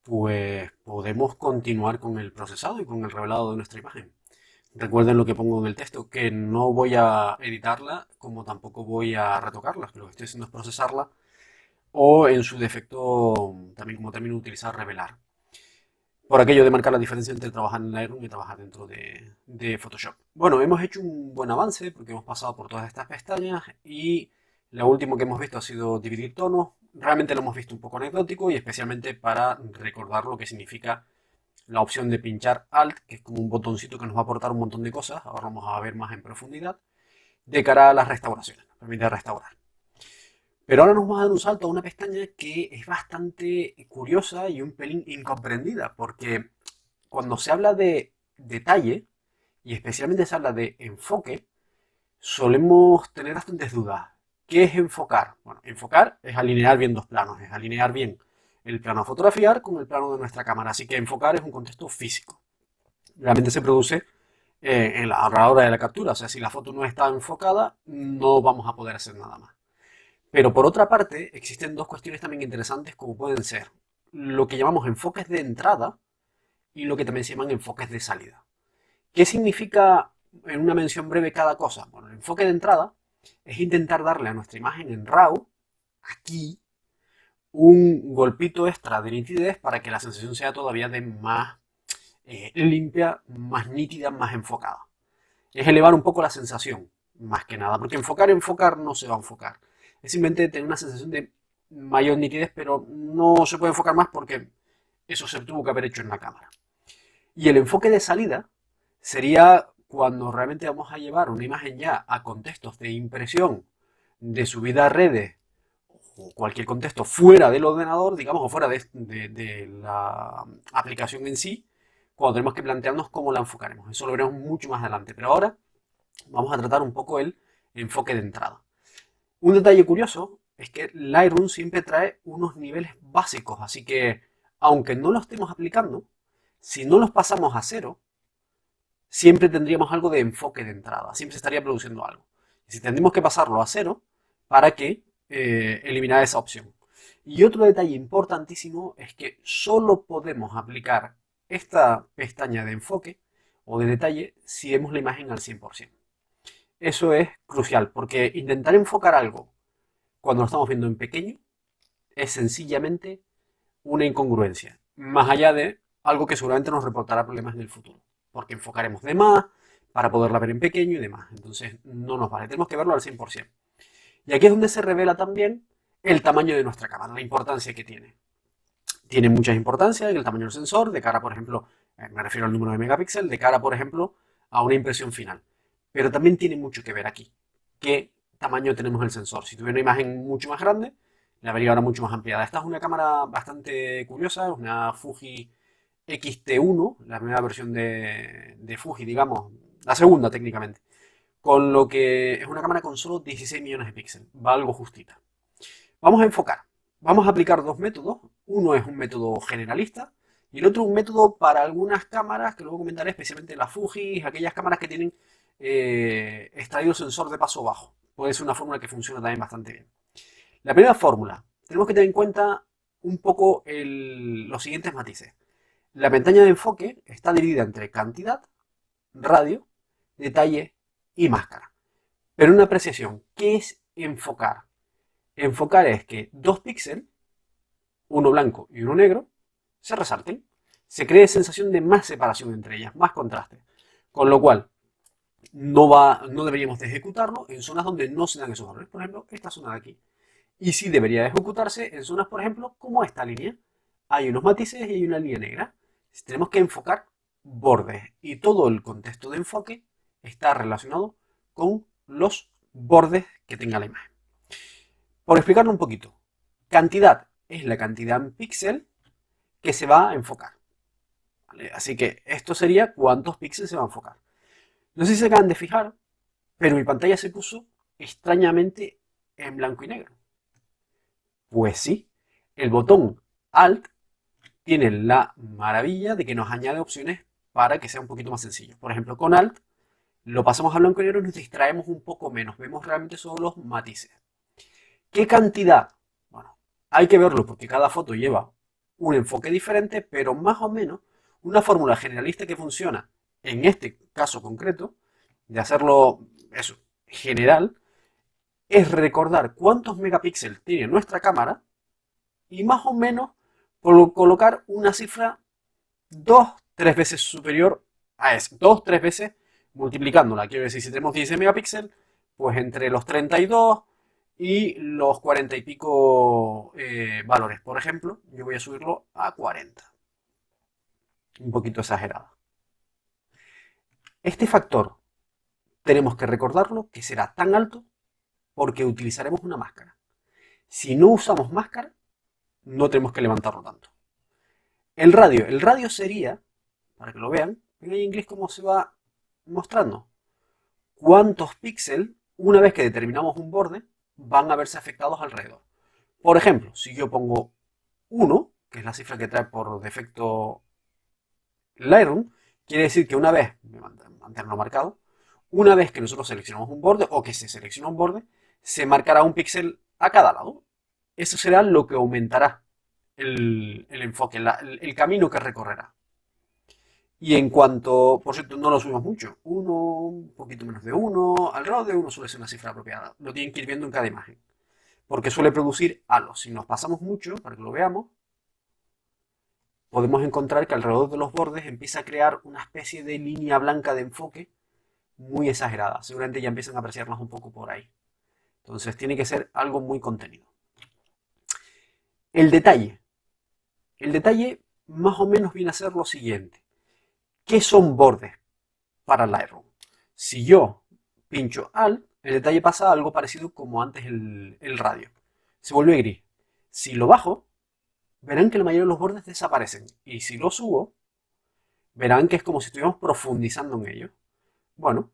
pues podemos continuar con el procesado y con el revelado de nuestra imagen. Recuerden lo que pongo en el texto, que no voy a editarla como tampoco voy a retocarla, que lo que estoy haciendo es procesarla o en su defecto también como término utilizar revelar. Por aquello de marcar la diferencia entre trabajar en Lightroom y trabajar dentro de Photoshop. Bueno, hemos hecho un buen avance porque hemos pasado por todas estas pestañas y lo último que hemos visto ha sido dividir tonos. Realmente lo hemos visto un poco anecdótico y especialmente para recordar lo que significa la opción de pinchar Alt, que es como un botoncito que nos va a aportar un montón de cosas. Ahora vamos a ver más en profundidad de cara a las restauraciones. Nos permite restaurar. Pero ahora nos vamos a dar un salto a una pestaña que es bastante curiosa y un pelín incomprendida, porque cuando se habla de detalle, y especialmente se habla de enfoque, solemos tener bastantes dudas. ¿Qué es enfocar? Bueno, enfocar es alinear bien dos planos, es alinear bien el plano a fotografiar con el plano de nuestra cámara. Así que enfocar es un contexto físico. Realmente se produce a la hora de la captura. O sea, si la foto no está enfocada, no vamos a poder hacer nada más. Pero por otra parte, existen dos cuestiones también interesantes como pueden ser lo que llamamos enfoques de entrada y lo que también se llaman enfoques de salida. ¿Qué significa en una mención breve cada cosa? Bueno, el enfoque de entrada es intentar darle a nuestra imagen en RAW, aquí, un golpito extra de nitidez para que la sensación sea todavía de más limpia, más nítida, más enfocada. Es elevar un poco la sensación, más que nada, porque enfocar no se va a enfocar. Es simplemente tener una sensación de mayor nitidez, pero no se puede enfocar más porque eso se tuvo que haber hecho en la cámara. Y el enfoque de salida sería cuando realmente vamos a llevar una imagen ya a contextos de impresión, de subida a redes o cualquier contexto fuera del ordenador, digamos, o fuera de la aplicación en sí, cuando tenemos que plantearnos cómo la enfocaremos. Eso lo veremos mucho más adelante. Pero ahora vamos a tratar un poco el enfoque de entrada. Un detalle curioso es que Lightroom siempre trae unos niveles básicos, así que aunque no lo estemos aplicando, si no los pasamos a cero, siempre tendríamos algo de enfoque de entrada, siempre se estaría produciendo algo. Y si tendríamos que pasarlo a cero para que eliminar esa opción. Y otro detalle importantísimo es que solo podemos aplicar esta pestaña de enfoque o de detalle si vemos la imagen al 100%. Eso es crucial, porque intentar enfocar algo cuando lo estamos viendo en pequeño es sencillamente una incongruencia, más allá de algo que seguramente nos reportará problemas en el futuro, porque enfocaremos de más para poderla ver en pequeño y demás. Entonces no nos vale, tenemos que verlo al 100%. Y aquí es donde se revela también el tamaño de nuestra cámara, la importancia que tiene. Tiene mucha importancia en el tamaño del sensor, de cara, por ejemplo, me refiero al número de megapíxeles, de cara, por ejemplo, a una impresión final. Pero también tiene mucho que ver aquí. ¿Qué tamaño tenemos el sensor? Si tuviera una imagen mucho más grande, la vería ahora mucho más ampliada. Esta es una cámara bastante curiosa, es una Fuji X-T1, la nueva versión de Fuji, digamos, la segunda técnicamente. Con lo que es una cámara con solo 16 millones de píxeles, va algo justita. Vamos a enfocar. Vamos a aplicar dos métodos. Uno es un método generalista y el otro un método para algunas cámaras que luego comentaré, especialmente las Fuji, aquellas cámaras que tienen extraído sensor de paso bajo. Puede ser una fórmula que funciona también bastante bien. La primera fórmula, tenemos que tener en cuenta un poco los siguientes matices. La pestaña de enfoque está dividida entre cantidad, radio, detalle y máscara. Pero una apreciación, ¿qué es enfocar? Enfocar es que dos píxeles, uno blanco y uno negro, se resalten. Se cree sensación de más separación entre ellas, más contraste. Con lo cual, no deberíamos de ejecutarlo en zonas donde no se dan esos valores. Por ejemplo, esta zona de aquí. Y sí debería de ejecutarse en zonas, por ejemplo, como esta línea. Hay unos matices y hay una línea negra. Tenemos que enfocar bordes. Y todo el contexto de enfoque está relacionado con los bordes que tenga la imagen. Por explicarlo un poquito, cantidad es la cantidad en píxel que se va a enfocar. ¿Vale? Así que esto sería cuántos píxeles se va a enfocar. No sé si se acaban de fijar, pero mi pantalla se puso extrañamente en blanco y negro. Pues sí, el botón Alt tiene la maravilla de que nos añade opciones para que sea un poquito más sencillo. Por ejemplo, con Alt lo pasamos a blanco y negro y nos distraemos un poco menos. Vemos realmente solo los matices. ¿Qué cantidad? Bueno, hay que verlo porque cada foto lleva un enfoque diferente, pero más o menos una fórmula generalista que funciona en este caso concreto, de hacerlo eso, general, es recordar cuántos megapíxeles tiene nuestra cámara y más o menos colocar una cifra 2-3 veces superior a eso. 2-3 veces multiplicándola. Quiero decir, si tenemos 16 megapíxeles, pues entre los 32 y los 40 y pico valores. Por ejemplo, yo voy a subirlo a 40. Un poquito exagerado. Este factor tenemos que recordarlo que será tan alto porque utilizaremos una máscara. Si no usamos máscara, no tenemos que levantarlo tanto. El radio sería, para que lo vean, en inglés cómo se va mostrando. Cuántos píxeles, una vez que determinamos un borde, van a verse afectados alrededor. Por ejemplo, si yo pongo 1, que es la cifra que trae por defecto Lightroom, quiere decir que una vez, mantenerlo marcado, una vez que nosotros seleccionamos un borde o que se selecciona un borde, se marcará un píxel a cada lado. Eso será lo que aumentará el enfoque, el camino que recorrerá. Y en cuanto, por cierto, no lo subimos mucho, un poquito menos de 1, alrededor de 1 suele ser una cifra apropiada. Lo tienen que ir viendo en cada imagen, porque suele producir halos. Si nos pasamos mucho, para que lo veamos, podemos encontrar que alrededor de los bordes empieza a crear una especie de línea blanca de enfoque muy exagerada. Seguramente ya empiezan a apreciarlas un poco por ahí. Entonces tiene que ser algo muy contenido. El detalle. El detalle más o menos viene a ser lo siguiente. ¿Qué son bordes para Lightroom? Si yo pincho Alt, el detalle pasa a algo parecido como antes el radio. Se vuelve gris. Si lo bajo, verán que la mayoría de los bordes desaparecen. Y si lo subo, verán que es como si estuviéramos profundizando en ello. Bueno,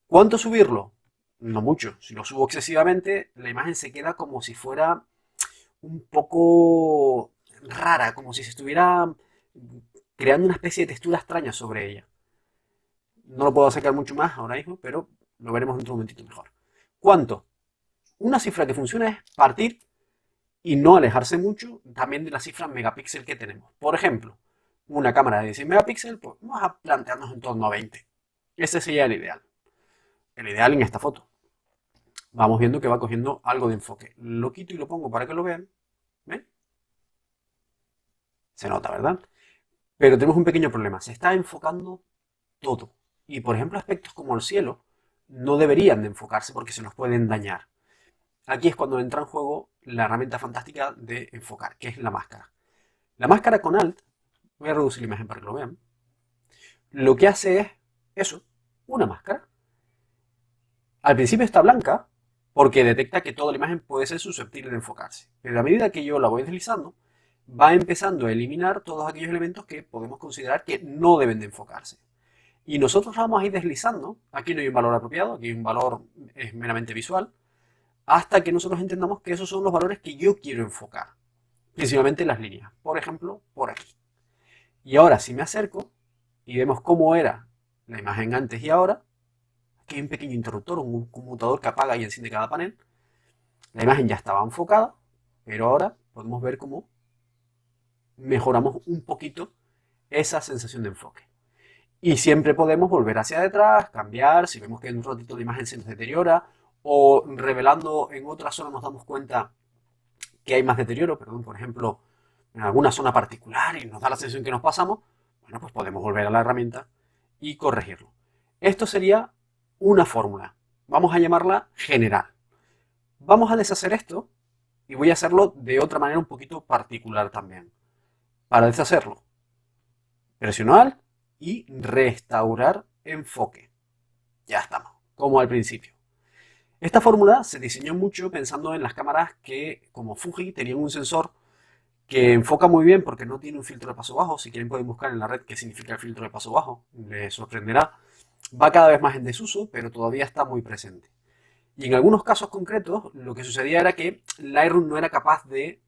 ¿cuánto subirlo? No mucho. Si lo subo excesivamente, la imagen se queda como si fuera un poco rara, como si se estuviera creando una especie de textura extraña sobre ella. No lo puedo sacar mucho más ahora mismo, pero lo veremos dentro de un momentito mejor. ¿Cuánto? Una cifra que funciona es partir y no alejarse mucho también de la cifra megapíxel que tenemos. Por ejemplo, una cámara de 16 megapíxeles, pues vamos a plantearnos en torno a 20. Ese sería el ideal. El ideal en esta foto. Vamos viendo que va cogiendo algo de enfoque. Lo quito y lo pongo para que lo vean. ¿Ven? Se nota, ¿verdad? Pero tenemos un pequeño problema. Se está enfocando todo. Y por ejemplo, aspectos como el cielo no deberían de enfocarse porque se nos pueden dañar. Aquí es cuando entra en juego la herramienta fantástica de enfocar, que es la máscara. La máscara con Alt, voy a reducir la imagen para que lo vean, lo que hace es eso, una máscara. Al principio está blanca porque detecta que toda la imagen puede ser susceptible de enfocarse. Pero a medida que yo la voy deslizando, va empezando a eliminar todos aquellos elementos que podemos considerar que no deben de enfocarse. Y nosotros vamos a ir deslizando, aquí no hay un valor apropiado, aquí hay un valor es meramente visual, hasta que nosotros entendamos que esos son los valores que yo quiero enfocar. Principalmente las líneas, por ejemplo, por aquí. Y ahora si me acerco y vemos cómo era la imagen antes y ahora, aquí hay un pequeño interruptor, un conmutador que apaga y enciende cada panel. La imagen ya estaba enfocada, pero ahora podemos ver cómo mejoramos un poquito esa sensación de enfoque. Y siempre podemos volver hacia detrás, cambiar, si vemos que en un ratito la imagen se nos deteriora o revelando en otra zona nos damos cuenta que hay más deterioro, perdón, por ejemplo, en alguna zona particular y nos da la sensación que nos pasamos, bueno, pues podemos volver a la herramienta y corregirlo. Esto sería una fórmula. Vamos a llamarla general. Vamos a deshacer esto y voy a hacerlo de otra manera un poquito particular también. Para deshacerlo, presiono Alt y restaurar enfoque. Ya estamos, como al principio. Esta fórmula se diseñó mucho pensando en las cámaras que, como Fuji, tenían un sensor que enfoca muy bien porque no tiene un filtro de paso bajo. Si quieren pueden buscar en la red qué significa el filtro de paso bajo, les sorprenderá. Va cada vez más en desuso, pero todavía está muy presente. Y en algunos casos concretos, lo que sucedía era que Lightroom no era capaz de,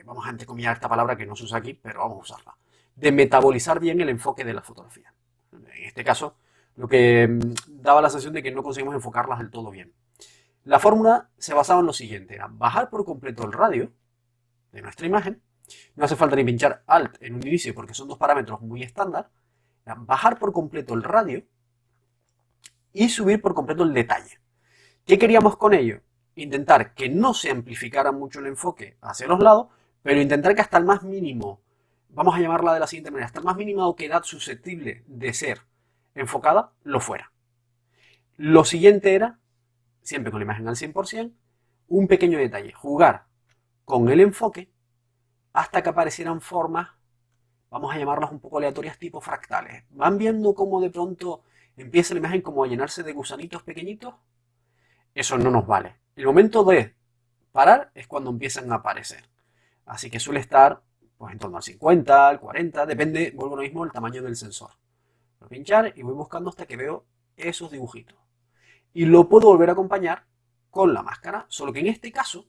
vamos a entrecomillar esta palabra que no se usa aquí, pero vamos a usarla, de metabolizar bien el enfoque de la fotografía. En este caso, lo que daba la sensación de que no conseguimos enfocarlas del todo bien. La fórmula se basaba en lo siguiente, era bajar por completo el radio de nuestra imagen No hace falta ni pinchar Alt en un inicio porque son dos parámetros muy estándar. Bajar por completo el radio y subir por completo el detalle. ¿Qué queríamos con ello? Intentar que no se amplificara mucho el enfoque hacia los lados, pero intentar que hasta el más mínimo, vamos a llamarla de la siguiente manera, hasta el más mínima oquedad susceptible de ser enfocada, lo fuera. Lo siguiente era, siempre con la imagen al 100%, un pequeño detalle, jugar con el enfoque hasta que aparecieran formas, vamos a llamarlas un poco aleatorias, tipo fractales. ¿Van viendo cómo de pronto empieza la imagen como a llenarse de gusanitos pequeñitos? Eso no nos vale. El momento de parar es cuando empiezan a aparecer. Así que suele estar pues, en torno al 50, al 40, depende, vuelvo a lo mismo, el tamaño del sensor. Voy a pinchar y voy buscando hasta que veo esos dibujitos. Y lo puedo volver a acompañar con la máscara, solo que en este caso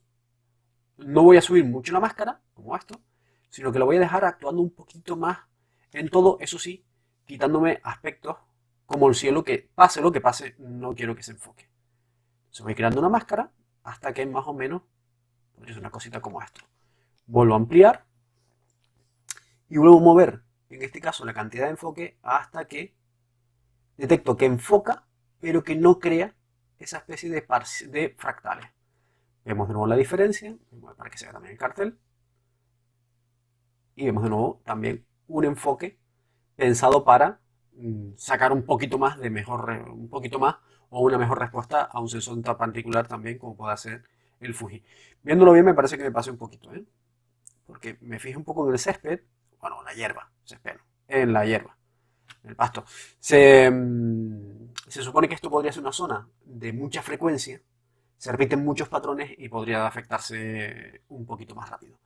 no voy a subir mucho la máscara, como esto, sino que lo voy a dejar actuando un poquito más en todo, eso sí, quitándome aspectos como el cielo, que pase lo que pase, no quiero que se enfoque. Se voy creando una máscara hasta que más o menos podría ser una cosita como esto. Vuelvo a ampliar y vuelvo a mover, en este caso, la cantidad de enfoque hasta que detecto que enfoca, pero que no crea esa especie de fractales. Vemos de nuevo la diferencia, para que se vea también el cartel. Y vemos de nuevo también un enfoque pensado para sacar un poquito más de un poquito más o una mejor respuesta a un sensor tan particular también como puede ser el Fuji. Viéndolo bien me parece que me pasé un poquito, ¿eh? Porque me fijé un poco en el césped, bueno, la hierba, césped, en la hierba, en el pasto. Se supone que esto podría ser una zona de mucha frecuencia, se repiten muchos patrones y podría afectarse un poquito más rápido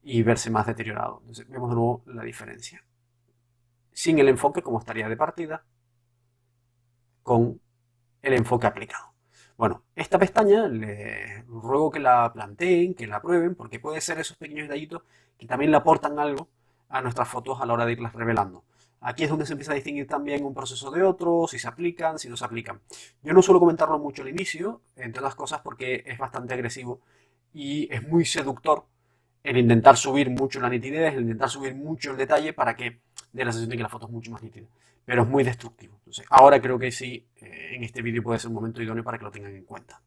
y verse más deteriorado. Entonces vemos de nuevo la diferencia. Sin el enfoque como estaría de partida, con el enfoque aplicado. Bueno, esta pestaña les ruego que la planteen, que la prueben, porque puede ser esos pequeños detallitos que también le aportan algo a nuestras fotos a la hora de irlas revelando. Aquí es donde se empieza a distinguir también un proceso de otro, si se aplican, si no se aplican. Yo no suelo comentarlo mucho al inicio, entre otras cosas porque es bastante agresivo y es muy seductor el intentar subir mucho la nitidez, el intentar subir mucho el detalle para que dé la sensación de que la foto es mucho más nítida. Pero es muy destructivo. Entonces, ahora creo que sí, en este vídeo puede ser un momento idóneo para que lo tengan en cuenta.